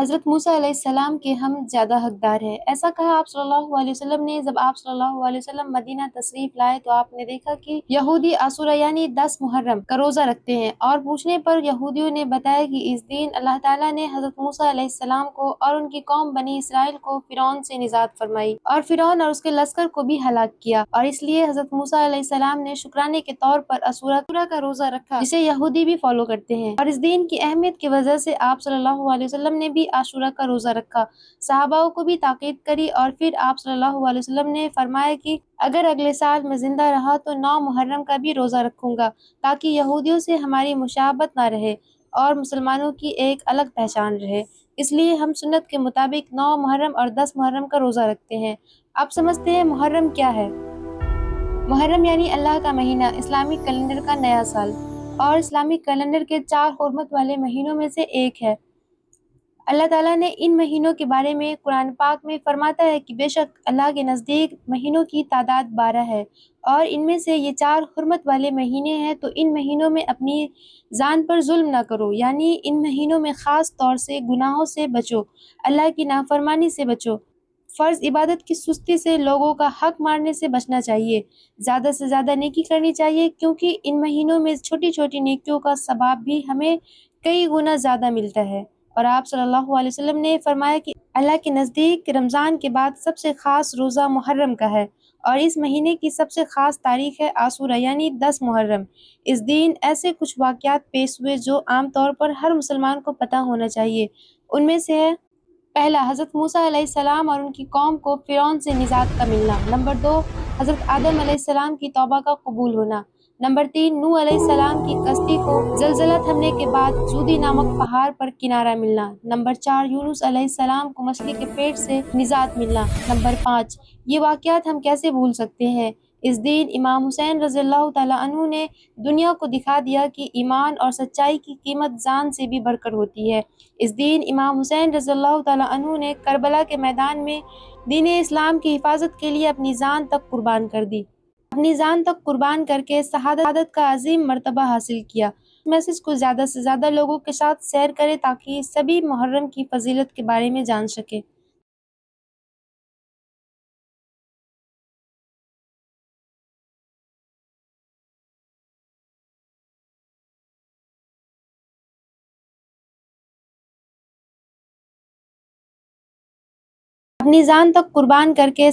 حضرت موسیٰ علیہ السلام کے ہم زیادہ حقدار ہیں۔ ایسا کہا آپ صلی اللہ علیہ وسلم نے۔ جب آپ صلی اللہ علیہ وسلم مدینہ تشریف لائے تو آپ نے دیکھا کہ یہودی عاشورہ یعنی 10 محرم کا روزہ رکھتے ہیں، اور پوچھنے پر یہودیوں نے بتایا کہ اس دن اللہ تعالیٰ نے حضرت موسیٰ علیہ السلام کو اور ان کی قوم بنی اسرائیل کو فرعون سے نجات فرمائی، اور فرعون اور اس کے لشکر کو بھی ہلاک کیا، اور اس لیے حضرت موسیٰ علیہ السلام نے شکرانے کے طور پر عاشورہ کا روزہ رکھا، جسے یہودی بھی فالو کرتے ہیں، اور اس دن کی اہمیت کی وجہ سے آپ صلی اللہ علیہ وسلم نے بھی عاشورہ کا روزہ رکھا، صحابہ کو بھی تاکید کری، اور پھر آپ صلی اللہ علیہ وسلم نے فرمایا کہ اگر اگلے سال میں زندہ رہا تو 9 محرم کا بھی روزہ رکھوں گا، تاکہ یہودیوں سے ہماری مشابہت نہ رہے اور مسلمانوں کی ایک الگ پہچان رہے۔ اس لیے ہم سنت کے مطابق 9 محرم اور 10 محرم کا روزہ رکھتے ہیں۔ آپ سمجھتے ہیں محرم کیا ہے؟ محرم یعنی اللہ کا مہینہ، اسلامی کیلنڈر کا نیا سال، اور اسلامی کیلنڈر کے 4 حرمت والے مہینوں میں سے ایک ہے۔ اللہ تعالیٰ نے ان مہینوں کے بارے میں قرآن پاک میں فرماتا ہے کہ بے شک اللہ کے نزدیک مہینوں کی تعداد 12 ہے، اور ان میں سے یہ 4 حرمت والے مہینے ہیں، تو ان مہینوں میں اپنی جان پر ظلم نہ کرو، یعنی ان مہینوں میں خاص طور سے گناہوں سے بچو، اللہ کی نافرمانی سے بچو، فرض عبادت کی سستی سے، لوگوں کا حق مارنے سے بچنا چاہیے، زیادہ سے زیادہ نیکی کرنی چاہیے، کیونکہ ان مہینوں میں چھوٹی چھوٹی نیکیوں کا ثواب بھی ہمیں کئی گنا زیادہ ملتا ہے۔ اور آپ صلی اللہ علیہ وسلم نے فرمایا کہ اللہ کے نزدیک رمضان کے بعد سب سے خاص روزہ محرم کا ہے، اور اس مہینے کی سب سے خاص تاریخ ہے عاشورہ یعنی 10 محرم۔ اس دن ایسے کچھ واقعات پیش ہوئے جو عام طور پر ہر مسلمان کو پتہ ہونا چاہیے۔ ان میں سے ہے: پہلا، حضرت موسیٰ علیہ السلام اور ان کی قوم کو فرعون سے نجات کا ملنا۔ نمبر 2، حضرت آدم علیہ السلام کی توبہ کا قبول ہونا۔ نمبر 3، نوح علیہ السلام کی کشتی کو زلزلہ تھمنے کے بعد جودی نامک پہاڑ پر کنارہ ملنا۔ نمبر 4، یونس علیہ السلام کو مچھلی کے پیٹ سے نجات ملنا۔ نمبر 5، یہ واقعات ہم کیسے بھول سکتے ہیں؟ اس دن امام حسین رضی اللہ تعالیٰ عنہ نے دنیا کو دکھا دیا کہ ایمان اور سچائی کی قیمت جان سے بھی بڑھ کر ہوتی ہے۔ اس دن امام حسین رضی اللہ تعالیٰ عنہ نے کربلا کے میدان میں دین اسلام کی حفاظت کے لیے اپنی جان تک قربان کر دی، اپنی جان تک قربان کر کے شہادت کا عظیم مرتبہ حاصل کیا۔ اس میسج کو زیادہ سے زیادہ لوگوں کے ساتھ شیئر کریں تاکہ سبھی محرم کی فضیلت کے بارے میں جان سکیں۔ اپنی جان تک قربان کر کے